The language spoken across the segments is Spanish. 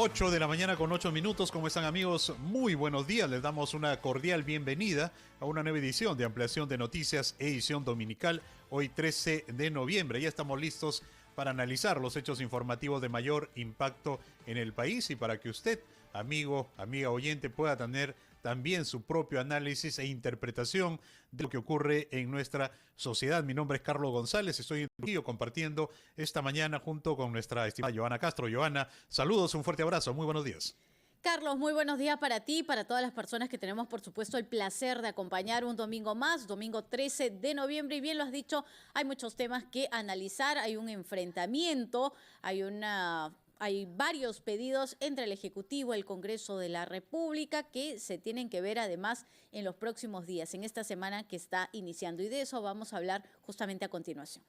8 de la mañana con 8 minutos. ¿Cómo están, amigos? Muy buenos días. Les damos una cordial bienvenida a una nueva edición de Ampliación de Noticias, edición dominical, hoy 13 de noviembre. Ya estamos listos para analizar los hechos informativos de mayor impacto en el país y para que usted, amigo, amiga oyente, pueda tener también su propio análisis e interpretación de lo que ocurre en nuestra sociedad. Mi nombre es Carlos González, estoy en Trujillo compartiendo esta mañana junto con nuestra estimada Joana Castro. Joana, saludos, un fuerte abrazo, muy buenos días. Carlos, muy buenos días para ti y para todas las personas que tenemos, por supuesto, el placer de acompañar un domingo más, domingo 13 de noviembre. Y bien lo has dicho, hay muchos temas que analizar, hay un enfrentamiento, hay varios pedidos entre el Ejecutivo y el Congreso de la República que se tienen que ver además en los próximos días, en esta semana que está iniciando. Y de eso vamos a hablar justamente a continuación.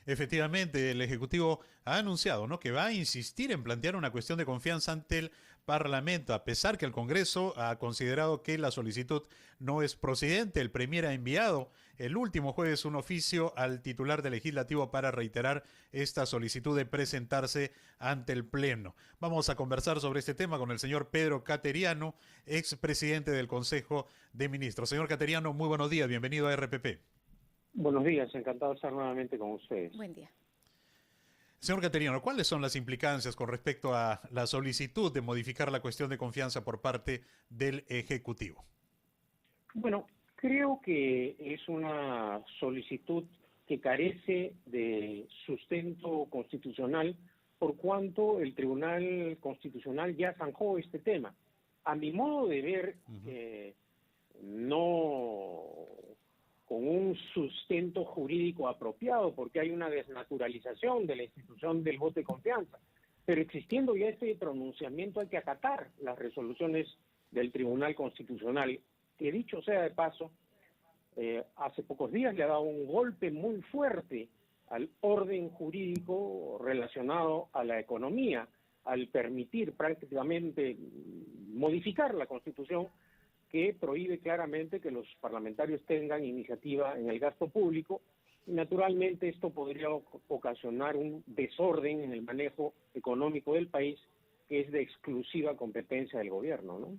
Efectivamente, el Ejecutivo ha anunciado, ¿no?, que va a insistir en plantear una cuestión de confianza ante el Parlamento, a pesar que el Congreso ha considerado que la solicitud no es procedente. El Premier ha enviado el último jueves un oficio al titular del Legislativo para reiterar esta solicitud de presentarse ante el Pleno. Vamos a conversar sobre este tema con el señor Pedro Cateriano, expresidente del Consejo de Ministros. Señor Cateriano, muy buenos días, bienvenido a RPP. Buenos días, encantado de estar nuevamente con ustedes. Buen día. Señor Cateriano, ¿cuáles son las implicancias con respecto a la solicitud de modificar la cuestión de confianza por parte del Ejecutivo? Bueno, creo que es una solicitud que carece de sustento constitucional por cuanto el Tribunal Constitucional ya zanjó este tema. A mi modo de ver, no con un sustento jurídico apropiado, porque hay una desnaturalización de la institución del voto de confianza. Pero existiendo ya este pronunciamiento, hay que acatar las resoluciones del Tribunal Constitucional, que dicho sea de paso, hace pocos días le ha dado un golpe muy fuerte al orden jurídico relacionado a la economía, al permitir prácticamente modificar la Constitución, que prohíbe claramente que los parlamentarios tengan iniciativa en el gasto público. Y naturalmente esto podría ocasionar un desorden en el manejo económico del país, que es de exclusiva competencia del gobierno, ¿no?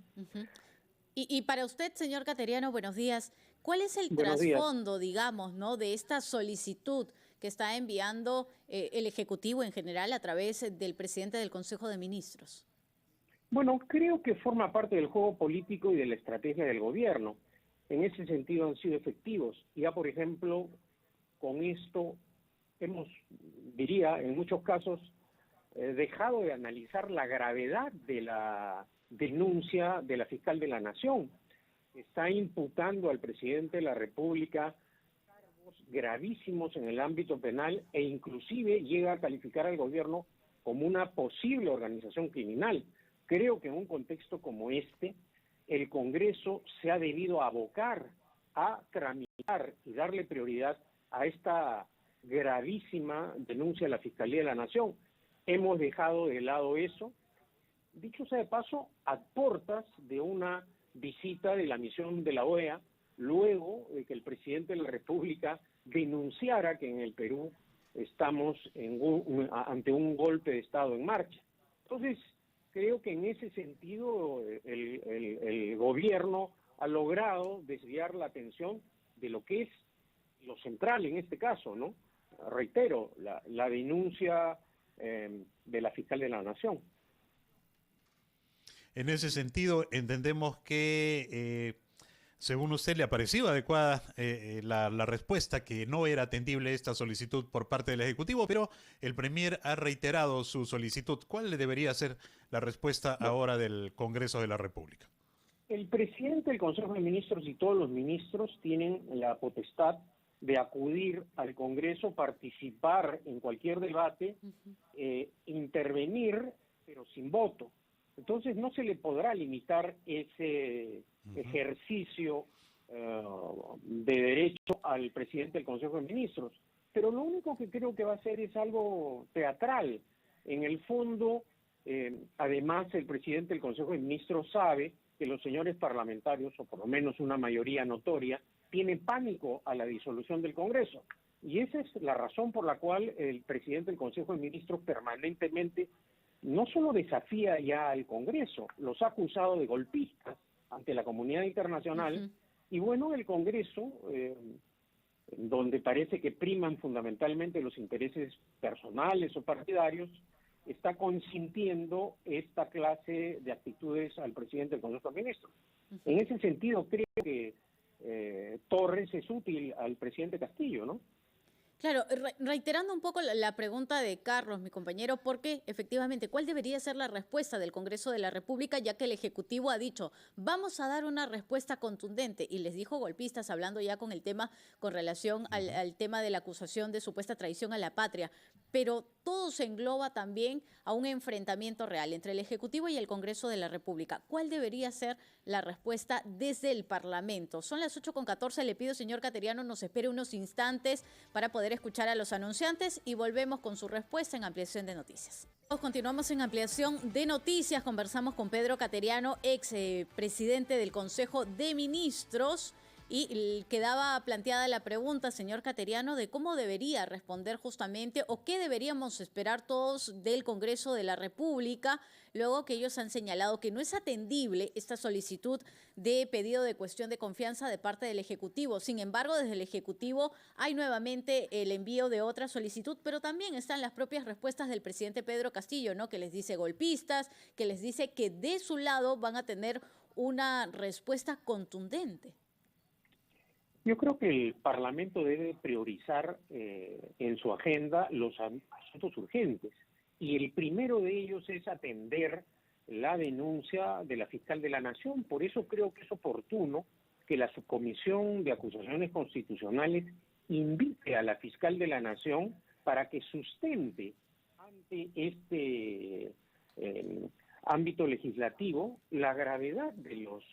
Y para usted, señor Cateriano, buenos días. ¿Cuál es el trasfondo, digamos, ¿no?, de esta solicitud que está enviando el Ejecutivo en general a través del presidente del Consejo de Ministros? Bueno, creo que forma parte del juego político y de la estrategia del gobierno. En ese sentido han sido efectivos. Ya, por ejemplo, con esto hemos, diría, en muchos casos, dejado de analizar la gravedad de la denuncia de la fiscal de la Nación. Está imputando al presidente de la República cargos gravísimos en el ámbito penal e inclusive llega a calificar al gobierno como una posible organización criminal. Creo que en un contexto como este, el Congreso se ha debido abocar a tramitar y darle prioridad a esta gravísima denuncia de la Fiscalía de la Nación. Hemos dejado de lado eso, dicho sea de paso, a portas de una visita de la misión de la OEA, luego de que el presidente de la República denunciara que en el Perú estamos ante un golpe de Estado en marcha. Entonces, creo que en ese sentido el gobierno ha logrado desviar la atención de lo que es lo central en este caso, ¿no? Reitero, la denuncia de la fiscal de la Nación. En ese sentido, entendemos que, según usted, le ha parecido adecuada la respuesta, que no era atendible esta solicitud por parte del Ejecutivo, pero el Premier ha reiterado su solicitud. ¿Cuál le debería ser la respuesta ahora del Congreso de la República? El presidente del Consejo de Ministros y todos los ministros tienen la potestad de acudir al Congreso, participar en cualquier debate, intervenir, pero sin voto. Entonces no se le podrá limitar ese ejercicio de derecho al presidente del Consejo de Ministros. Pero lo único que creo que va a hacer es algo teatral. En el fondo, además, el presidente del Consejo de Ministros sabe que los señores parlamentarios, o por lo menos una mayoría notoria, tienen pánico a la disolución del Congreso. Y esa es la razón por la cual el presidente del Consejo de Ministros permanentemente no solo desafía ya al Congreso, los ha acusado de golpistas ante la comunidad internacional, y bueno, el Congreso, donde parece que priman fundamentalmente los intereses personales o partidarios, está consintiendo esta clase de actitudes al presidente del Consejo de Ministros. En ese sentido, creo que Torres es útil al presidente Castillo, ¿no? Claro, reiterando un poco la pregunta de Carlos, mi compañero, porque efectivamente, ¿cuál debería ser la respuesta del Congreso de la República? Ya que el Ejecutivo ha dicho, vamos a dar una respuesta contundente, y les dijo golpistas, hablando ya con el tema, con relación al tema de la acusación de supuesta traición a la patria, pero todo se engloba también a un enfrentamiento real entre el Ejecutivo y el Congreso de la República. ¿Cuál debería ser la respuesta desde el Parlamento? Son las 8:14, le pido, señor Cateriano, nos espere unos instantes para poder escuchar a los anunciantes y volvemos con su respuesta en Ampliación de Noticias. Continuamos en Ampliación de Noticias, conversamos con Pedro Cateriano, ex presidente del Consejo de Ministros, y quedaba planteada la pregunta, señor Cateriano, de cómo debería responder justamente o qué deberíamos esperar todos del Congreso de la República, luego que ellos han señalado que no es atendible esta solicitud de pedido de cuestión de confianza de parte del Ejecutivo. Sin embargo, desde el Ejecutivo hay nuevamente el envío de otra solicitud, pero también están las propias respuestas del presidente Pedro Castillo, ¿no? Que les dice golpistas, que les dice que de su lado van a tener una respuesta contundente. Yo creo que el Parlamento debe priorizar en su agenda los asuntos urgentes, y el primero de ellos es atender la denuncia de la fiscal de la Nación. Por eso creo que es oportuno que la Subcomisión de Acusaciones Constitucionales invite a la fiscal de la Nación para que sustente ante este ámbito legislativo la gravedad de los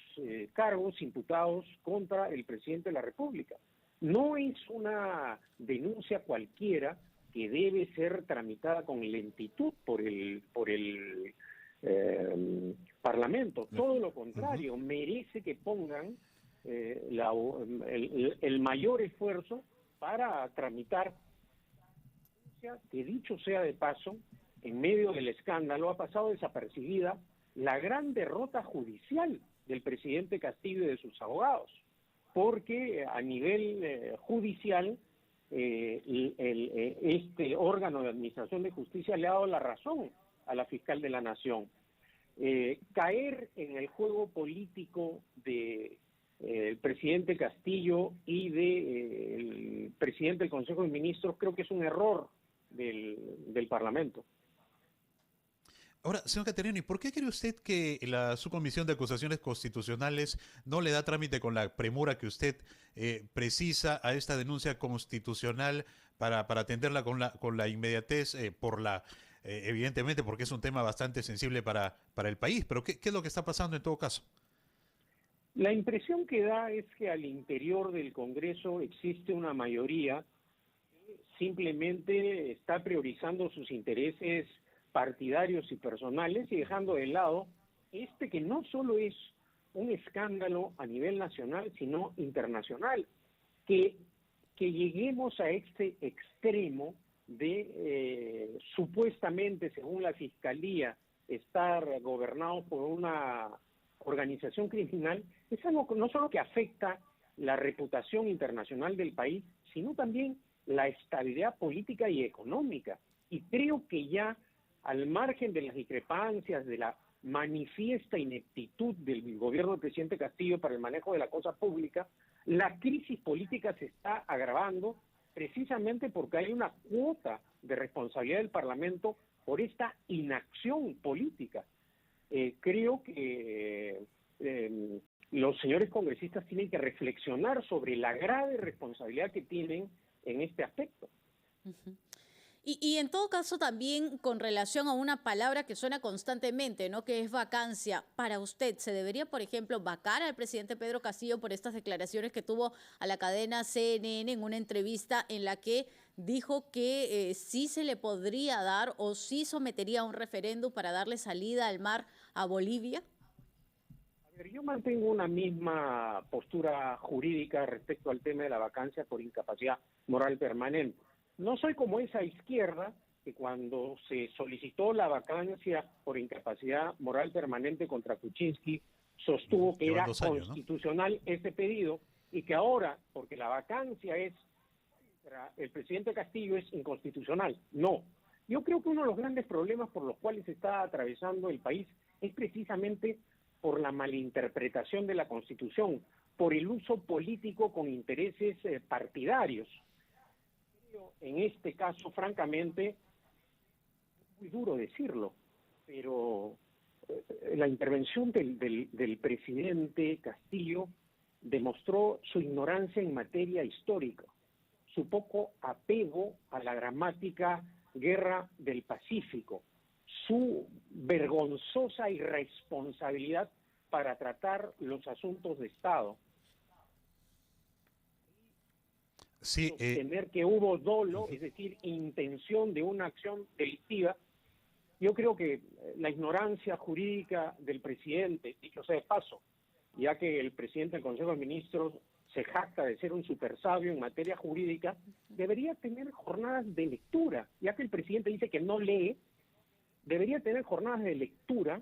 cargos imputados contra el presidente de la República. No es una denuncia cualquiera que debe ser tramitada con lentitud por el Parlamento. Todo lo contrario, merece que pongan el mayor esfuerzo para tramitar, que dicho sea de paso, en medio del escándalo ha pasado desapercibida la gran derrota judicial del presidente Castillo y de sus abogados, porque a nivel judicial este órgano de administración de justicia le ha dado la razón a la fiscal de la Nación. Caer en el juego político de el presidente Castillo y el presidente del Consejo de Ministros creo que es un error del Parlamento. Ahora, señor Cateriano, ¿y por qué cree usted que la Subcomisión de Acusaciones Constitucionales no le da trámite con la premura que usted precisa a esta denuncia constitucional para atenderla con la inmediatez, evidentemente porque es un tema bastante sensible para el país? Pero ¿qué es lo que está pasando en todo caso? La impresión que da es que al interior del Congreso existe una mayoría que simplemente está priorizando sus intereses partidarios y personales y dejando de lado que no solo es un escándalo a nivel nacional, sino internacional. Que lleguemos a este extremo de supuestamente, según la Fiscalía, estar gobernados por una organización criminal, es algo no solo que afecta la reputación internacional del país, sino también la estabilidad política y económica. Y creo que ya, al margen de las discrepancias, de la manifiesta ineptitud del gobierno del presidente Castillo para el manejo de la cosa pública, la crisis política se está agravando precisamente porque hay una cuota de responsabilidad del Parlamento por esta inacción política. Creo que los señores congresistas tienen que reflexionar sobre la grave responsabilidad que tienen en este aspecto. Uh-huh. Y en todo caso también con relación a una palabra que suena constantemente, ¿no? Que es vacancia. Para usted, ¿se debería, por ejemplo, vacar al presidente Pedro Castillo por estas declaraciones que tuvo a la cadena CNN en una entrevista en la que dijo que sí se le podría dar o sí sometería a un referéndum para darle salida al mar a Bolivia? A ver, yo mantengo una misma postura jurídica respecto al tema de la vacancia por incapacidad moral permanente. No soy como esa izquierda que cuando se solicitó la vacancia por incapacidad moral permanente contra Kuczynski, sostuvo que Llevan era 2 años, ¿no? constitucional ese pedido y que ahora, porque la vacancia es contra el presidente Castillo, es inconstitucional. No. Yo creo que uno de los grandes problemas por los cuales está atravesando el país es precisamente por la malinterpretación de la Constitución, por el uso político con intereses partidarios. En este caso, francamente, es muy duro decirlo, pero la intervención del presidente Castillo demostró su ignorancia en materia histórica, su poco apego a la dramática guerra del Pacífico, su vergonzosa irresponsabilidad para tratar los asuntos de Estado. Sí, Sostener que hubo dolo, es decir, intención de una acción delictiva. Yo creo que la ignorancia jurídica del presidente, dicho sea de paso, ya que el presidente del Consejo de Ministros se jacta de ser un super sabio en materia jurídica, debería tener jornadas de lectura, ya que el presidente dice que no lee, debería tener jornadas de lectura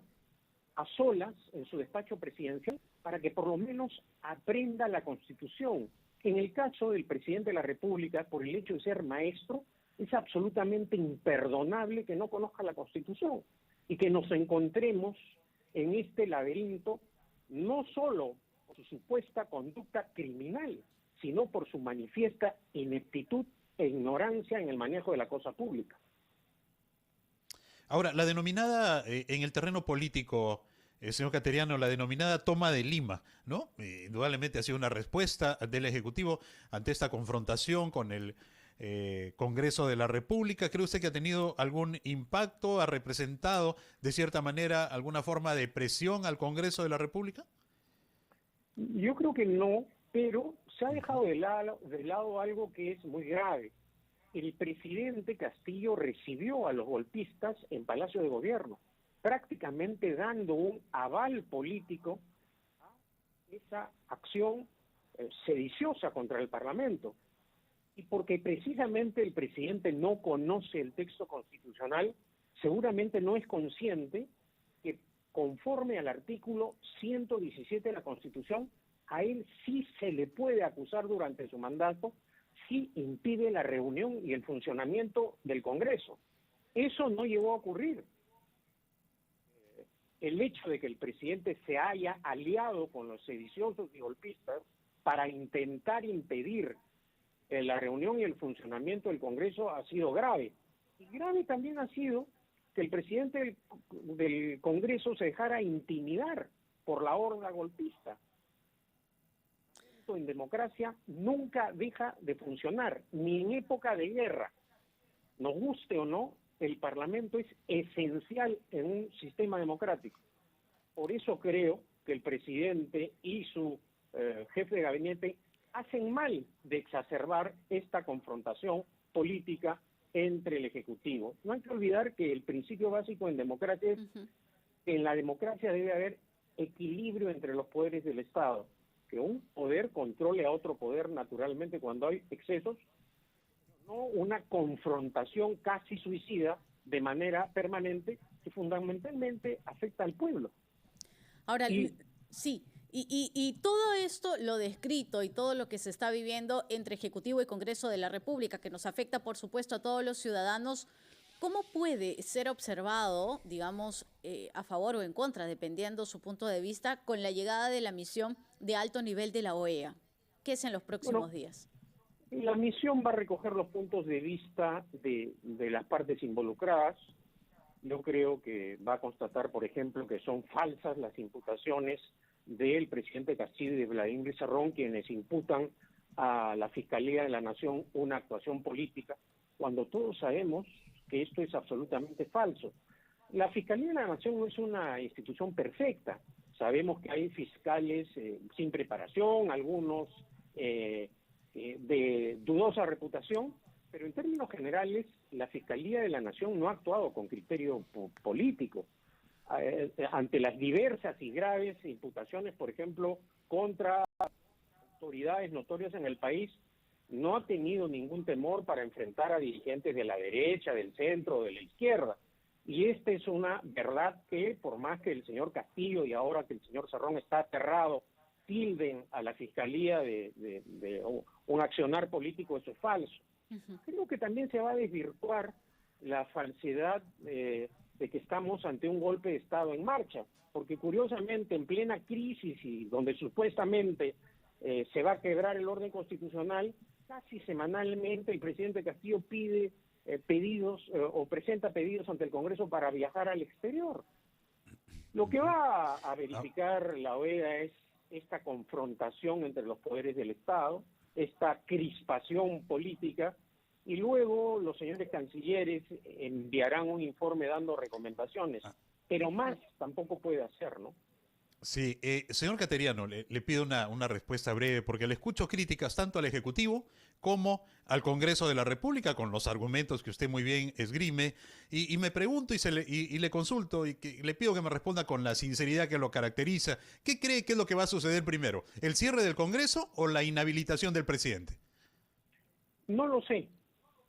a solas en su despacho presidencial para que por lo menos aprenda la Constitución. En el caso del presidente de la República, por el hecho de ser maestro, es absolutamente imperdonable que no conozca la Constitución y que nos encontremos en este laberinto no solo por su supuesta conducta criminal, sino por su manifiesta ineptitud e ignorancia en el manejo de la cosa pública. ahora, la denominada, en el terreno político, señor Cateriano, la denominada toma de Lima, ¿no? Indudablemente ha sido una respuesta del Ejecutivo ante esta confrontación con el Congreso de la República. ¿Cree usted que ha tenido algún impacto? ¿Ha representado, de cierta manera, alguna forma de presión al Congreso de la República? Yo creo que no, pero se ha dejado de lado algo que es muy grave. El presidente Castillo recibió a los golpistas en Palacio de Gobierno, prácticamente dando un aval político a esa acción sediciosa contra el Parlamento. Y porque precisamente el presidente no conoce el texto constitucional, seguramente no es consciente que conforme al artículo 117 de la Constitución, a él sí se le puede acusar durante su mandato si impide la reunión y el funcionamiento del Congreso. Eso no llegó a ocurrir. El hecho de que el presidente se haya aliado con los sediciosos y golpistas para intentar impedir la reunión y el funcionamiento del Congreso ha sido grave. Y grave también ha sido que el presidente del Congreso se dejara intimidar por la horda golpista. En democracia nunca deja de funcionar, ni en época de guerra. Nos guste o no, el Parlamento es esencial en un sistema democrático. Por eso creo que el presidente y su jefe de gabinete hacen mal de exacerbar esta confrontación política entre el Ejecutivo. No hay que olvidar que el principio básico en democracia es que en la democracia debe haber equilibrio entre los poderes del Estado, que un poder controle a otro poder naturalmente cuando hay excesos, no una confrontación casi suicida de manera permanente que fundamentalmente afecta al pueblo. Ahora, sí, y todo esto, lo descrito y todo lo que se está viviendo entre Ejecutivo y Congreso de la República, que nos afecta, por supuesto, a todos los ciudadanos, ¿cómo puede ser observado, digamos, a favor o en contra, dependiendo su punto de vista, con la llegada de la misión de alto nivel de la OEA? ¿Qué es en los próximos días? La misión va a recoger los puntos de vista de las partes involucradas. Yo creo que va a constatar, por ejemplo, que son falsas las imputaciones del presidente Castillo y de Vladimir Cerrón, quienes imputan a la Fiscalía de la Nación una actuación política, cuando todos sabemos que esto es absolutamente falso. La Fiscalía de la Nación no es una institución perfecta. Sabemos que hay fiscales sin preparación, algunos de dudosa reputación, pero en términos generales la Fiscalía de la Nación no ha actuado con criterio político. Ante las diversas y graves imputaciones, por ejemplo, contra autoridades notorias en el país, no ha tenido ningún temor para enfrentar a dirigentes de la derecha, del centro o de la izquierda. Y esta es una verdad que, por más que el señor Castillo y ahora que el señor Cerrón está aterrado, tilden a la Fiscalía de un accionar político, eso es falso. Creo que también se va a desvirtuar la falsedad de que estamos ante un golpe de Estado en marcha, porque curiosamente en plena crisis y donde supuestamente se va a quebrar el orden constitucional, casi semanalmente el presidente Castillo pide pedidos o presenta pedidos ante el Congreso para viajar al exterior. Lo que va a verificar la OEA es esta confrontación entre los poderes del Estado, esta crispación política, y luego los señores cancilleres enviarán un informe dando recomendaciones, pero más tampoco puede hacer, ¿no? Sí, señor Cateriano, le pido una respuesta breve, porque le escucho críticas tanto al Ejecutivo como al Congreso de la República, con los argumentos que usted muy bien esgrime, y me pregunto y le consulto, y le pido que me responda con la sinceridad que lo caracteriza. ¿Qué cree que es lo que va a suceder primero? ¿El cierre del Congreso o la inhabilitación del presidente? No lo sé,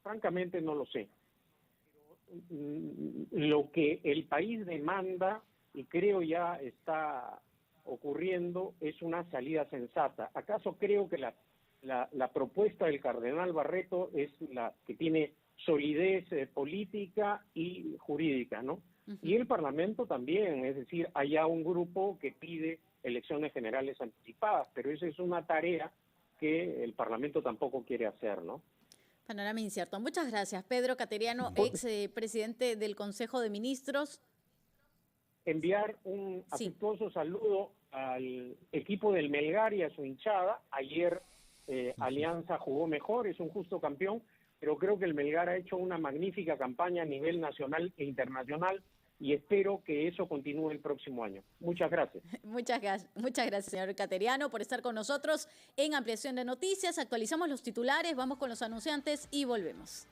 francamente no lo sé. Lo que el país demanda, y creo ya está ocurriendo, es una salida sensata. ¿Acaso creo que la propuesta del cardenal Barreto es la que tiene solidez política y jurídica, ¿no? Y el Parlamento también, es decir, hay ya un grupo que pide elecciones generales anticipadas, pero esa es una tarea que el Parlamento tampoco quiere hacer, ¿no? Panorama incierto. Muchas gracias, Pedro Cateriano, ex presidente del Consejo de Ministros. Enviar un afectuoso saludo al equipo del Melgar y a su hinchada. Ayer Alianza jugó mejor, es un justo campeón, pero creo que el Melgar ha hecho una magnífica campaña a nivel nacional e internacional y espero que eso continúe el próximo año. Muchas gracias. Muchas gracias, señor Cateriano, por estar con nosotros en Ampliación de Noticias. Actualizamos los titulares, vamos con los anunciantes y volvemos.